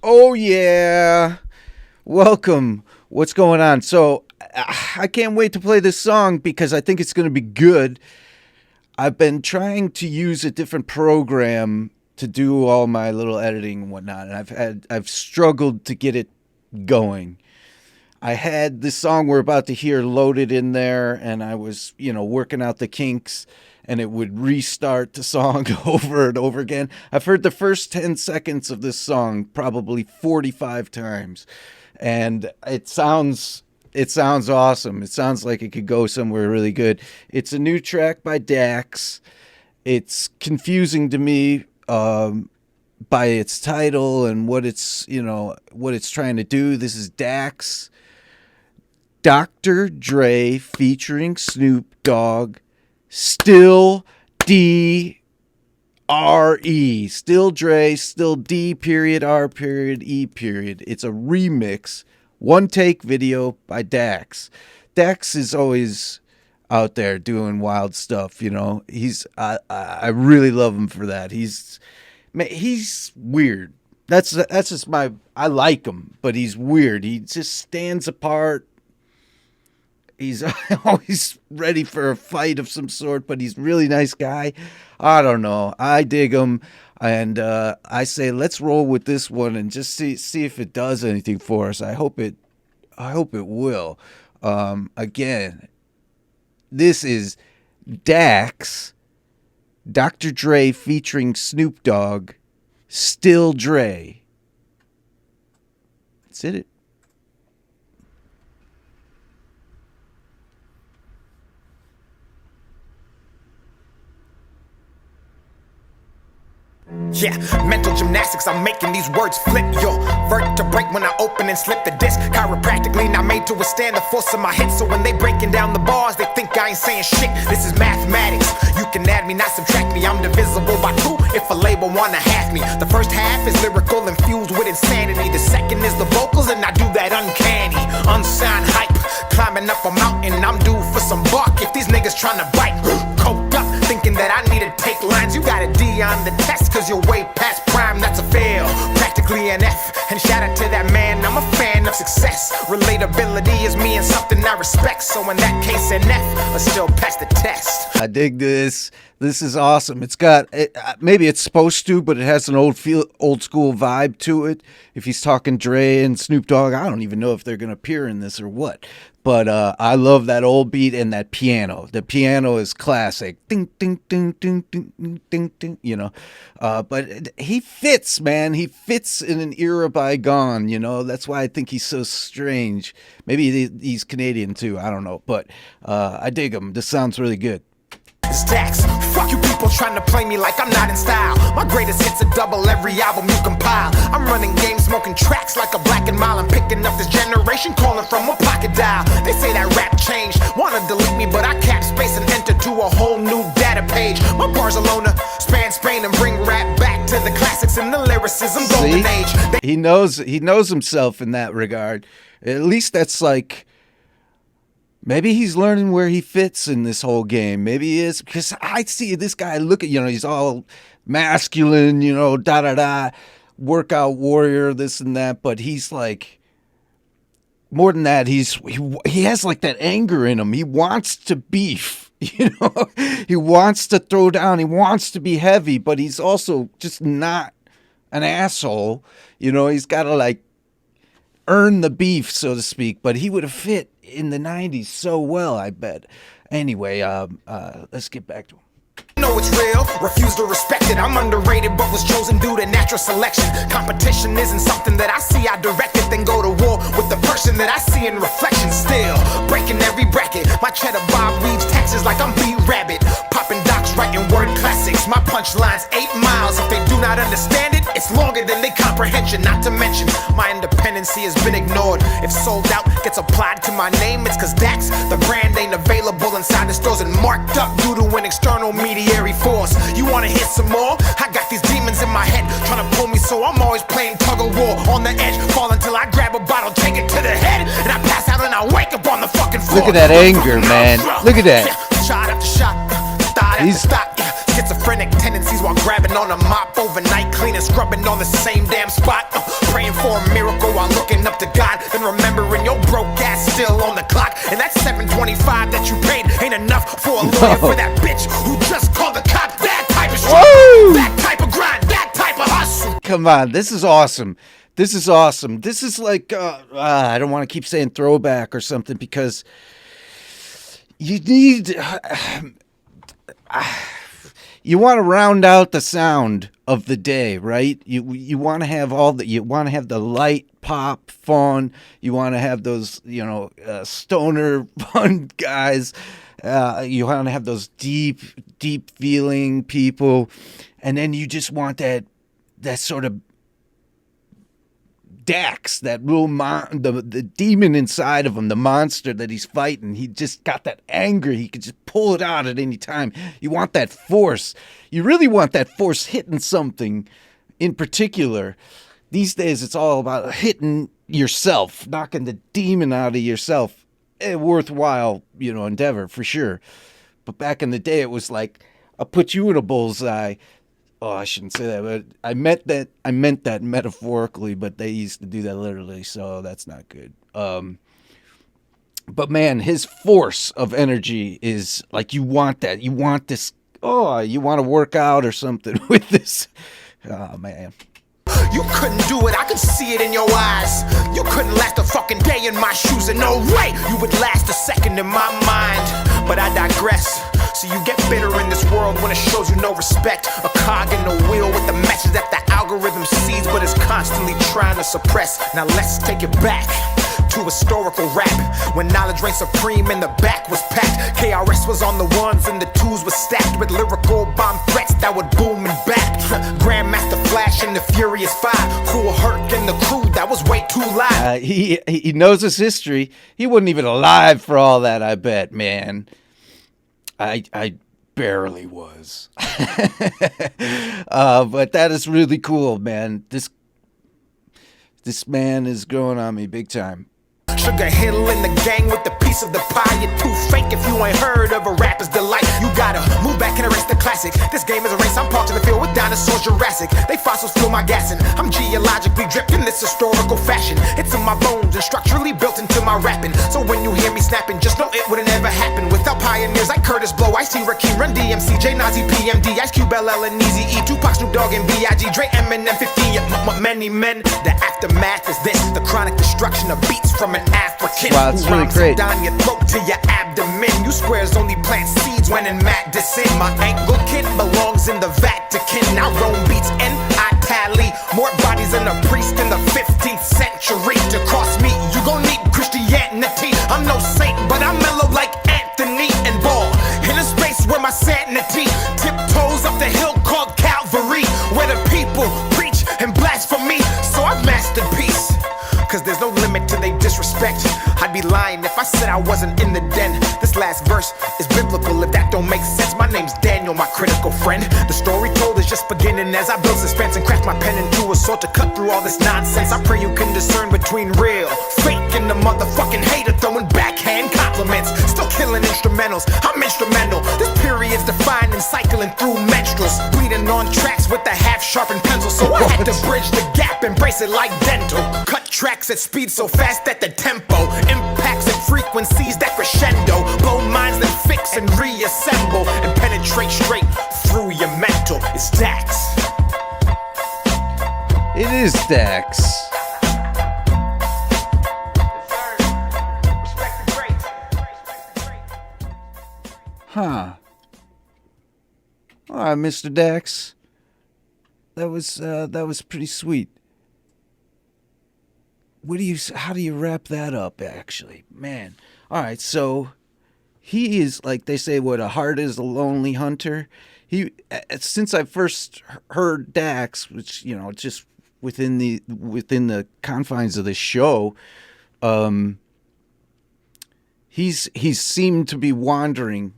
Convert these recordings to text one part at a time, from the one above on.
Oh yeah, welcome. What's going on? So I can't wait to play this song because I think it's going to be good. I've been trying to use a different program to do all my little editing and whatnot, and I've struggled to get it going. I had this song we're about to hear loaded in there, and I was, working out the kinks, and it would restart the song over and over again. I've heard the first 10 seconds of this song probably 45 times, and it sounds awesome. It sounds like it could go somewhere really good. It's a new track by DAX. It's confusing to me by its title and what it's trying to do. This is DAX. Dr. Dre featuring Snoop Dogg, still D.R.E. Still Dre, still D period R period E period. It's a remix, one take video by Dax. Dax is always out there doing wild stuff, I really love him for that. He's weird. That's just I like him, but he's weird. He just stands apart. He's always ready for a fight of some sort, but he's a really nice guy. I don't know. I dig him, and I say let's roll with this one and just see if it does anything for us. I hope it will. Again, this is Dax, Dr. Dre featuring Snoop Dogg, Still Dre. That's it. Yeah, mental gymnastics, I'm making these words flip. Yo, vertebrae when I open and slip the disc. Chiropractically not made to withstand the force of my hits. So when they breaking down the bars, they think I ain't saying shit. This is mathematics. You can add me, not subtract me. I'm divisible by two if a label wanna half me. The first half is lyrical infused with insanity. The second is the vocals and I do that uncanny. Unsigned hype, climbing up a mountain. I'm due for some bark if these niggas tryna bite. Coked up, thinking that I need to take lines. You got a D on the test cause you're way past prime. That's a fail, practically an F. And shout out to that man, I'm a fan of success. Relatability is me and something I respect. So in that case an F, but still pass the test. I dig this. This is awesome. It's got maybe it's supposed to, but it has an old school vibe to it. If he's talking Dre and Snoop Dogg, I don't even know if they're gonna appear in this or what. But I love that old beat and that piano. The piano is classic. Ding ding ding ding ding ding ding ding. But he fits, man. He fits in an era bygone. That's why I think he's so strange. Maybe he's Canadian too. I don't know. But I dig him. This sounds really good. It's Dax. Fuck you people trying to play me like I'm not in style. My greatest hits are double every album you compile. I'm running games, smoking tracks like a Black and Mile. I'm picking up this generation, calling from a pocket dial. They say that rap changed, wanna delete me, but I cap space and enter to a whole new data page. My Barcelona span Spain and bring rap back to the classics and the lyricism golden age. He knows himself in that regard. At least that's like. Maybe he's learning where he fits in this whole game. Maybe he is, because I see this guy look at, he's all masculine, workout warrior, this and that. But he's like, more than that, he has like that anger in him. He wants to beef, he wants to throw down. He wants to be heavy, but he's also just not an asshole. He's got to like earn the beef, so to speak. But he would have fit in the 90s so well, I bet. Anyway, let's get back to him. Know it's real, refuse to respect it. I'm underrated but was chosen due to natural selection. Competition isn't something that I see, I direct it. Then go to war with the person that I see in reflection. Still, breaking every bracket. My cheddar Bob weaves taxes like I'm B-Rabbit. Popping docs, writing word classics. My punchline's 8 miles. If they do not understand it, it's longer than they comprehension. Not to mention, my independency has been ignored. If sold out gets applied to my name, it's cause Dax, the brand ain't available inside the stores and marked up due to an external mediary force. You wanna hear some more? I got these demons in my head trying to pull me, so I'm always playing tug of war. On the edge, fall until I grab a bottle, take it to the head, and I pass out and I wake up on the fucking floor. Look at that anger, man. Look at that. Shot after shot, thought after thought. Schizophrenic tendencies while grabbing on a mop overnight, cleaning, scrubbing on the same damn spot. Praying for a miracle while looking up to God, then remembering your broke ass still on the clock. And that $725 that you paid ain't enough for a lawyer for that bitch who just called the cop. That type of struggle, that type of grind, that type of hustle. Come on, this is awesome. This is awesome. This is like, I don't want to keep saying throwback or something, because you need, you want to round out the sound of the day, right? You want to have you want to have the light pop fun. You want to have those, stoner fun guys. You want to have those deep feeling people, and then you just want that sort of DAX, that real the demon inside of him, the monster that he's fighting. He just got that anger. He could just pull it out at any time. You want that force. You really want that force hitting something in particular. These days, it's all about hitting yourself, knocking the demon out of yourself. A worthwhile, endeavor for sure. But back in the day, it was like, I'll put you in a bullseye. Oh, I shouldn't say that, but I meant that metaphorically, but they used to do that literally, so that's not good. But man, his force of energy is like, you want that. You want this. Oh, you want to work out or something with this. Oh, man. You couldn't do it, I could see it in your eyes. You couldn't last a fucking day in my shoes, and no way you would last a second in my mind. But I digress. So you get bitter in this world when it shows you no respect. A cog in the wheel with the message that the algorithm sees, but is constantly trying to suppress. Now let's take it back to historical rap, when knowledge reigned supreme and the back was packed. KRS was on the ones and the twos was stacked with lyrical bomb threats that would boom and back. Grandmaster Flash and the Furious Five, Cool Herc and the crew that was way too live. He knows his history. He wasn't even alive for all that, I bet, man. I barely was. But that is really cool, man. This man is growing on me big time. Sugar Hill in the gang with the piece of the pie. You're too fake if you ain't heard of a rapper's delight. You gotta move back and erase the classic. This game is a race, I'm parked in the field with dinosaurs Jurassic. They fossils fuel my gassing. I'm geologically dripped in this historical fashion. It's in my bones and structurally built into my rapping. So when you hear me snapping, just know it would've never happened without pioneers like Curtis Blow, Ice-T, Rakim, Run DMC, J Nazi, PMD, Ice Cube, LL, and Eazy-E, Tupac, Snoop Dogg, and B.I.G., Dre, Eminem, 50, many men. The aftermath is this, the chronic destruction of beats from an African. Wow, it's really great. Down your throat to your abdomen. You squares only plant seeds when in Madison. My ankle kid belongs in the Vatican. I roam beats and I tally more bodies than a priest in the 15th century. To cross me, you gon' need Christianity. I'm no saint, but I'm mellow like Anthony and Ball. In a space where my sanity tiptoes up the hill called Calvary, where the people preach and blasphemy. So I've mastered peace, cause there's no limit to they disrespect. I'd be lying if I said I wasn't in the den. This last verse is biblical if that don't make sense. My name's Daniel, my critical friend. The story told is just beginning as I build suspense and craft my pen into a sword to cut through all this nonsense. I pray you can discern between real, fake, and the motherfucking hater throwing backhand compliments. Still killing instrumentals, I'm instrumental. This period's defined and cycling through menstruals. Bleeding on tracks with a half-sharpened pencil. So I had to bridge the gap, embrace it like dental. Cut tracks at speed so fast that the tempo impacts and frequencies that crescendo. Blow minds then fix and reassemble and penetrate straight through your mental. It's DAX. It is DAX. Huh. All right, Mr. Dax. That was pretty sweet. How do you wrap that up, actually? Man. All right, so he is, like they say, what, a heart is a lonely hunter. Since I first heard Dax, which, just within the confines of the show, he's seemed to be wandering,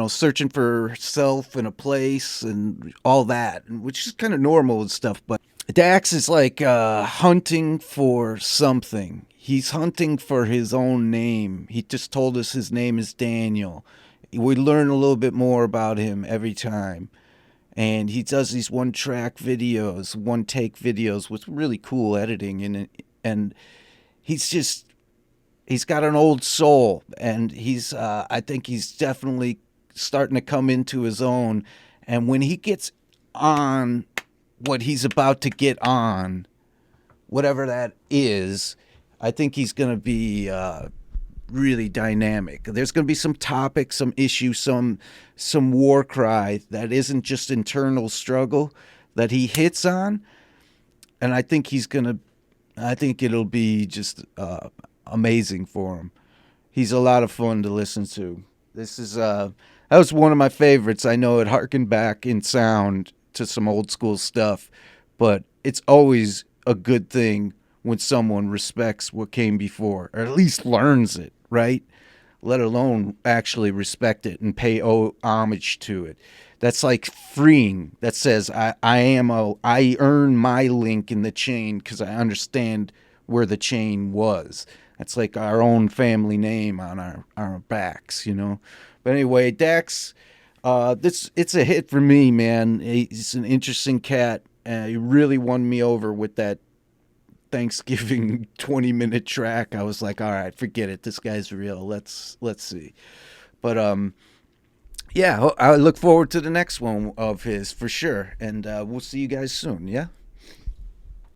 searching for self and a place and all that, which is kind of normal and stuff. But Dax is like hunting for something. He's hunting for his own name. He just told us his name is Daniel. We learn a little bit more about him every time. and he does these one track videos, one take videos with really cool editing in it. And he's got an old soul, and I think he's definitely starting to come into his own. And when he gets on what he's about to get on, whatever that is, I think he's going to be really dynamic. There's going to be some topic, some issue, some war cry that isn't just internal struggle that he hits on, and I think it'll be just amazing for him. He's a lot of fun to listen to. That was one of my favorites. I know it harkened back in sound to some old school stuff, but it's always a good thing when someone respects what came before, or at least learns it, right? Let alone actually respect it and pay homage to it. That's like freeing. That says I earn my link in the chain because I understand where the chain was. That's like our own family name on our backs, you know. But anyway, Dax, it's a hit for me, man. He's an interesting cat. He really won me over with that Thanksgiving 20-minute track. I was like, all right, forget it. This guy's real. Let's see. But yeah, I look forward to the next one of his for sure. And we'll see you guys soon. Yeah.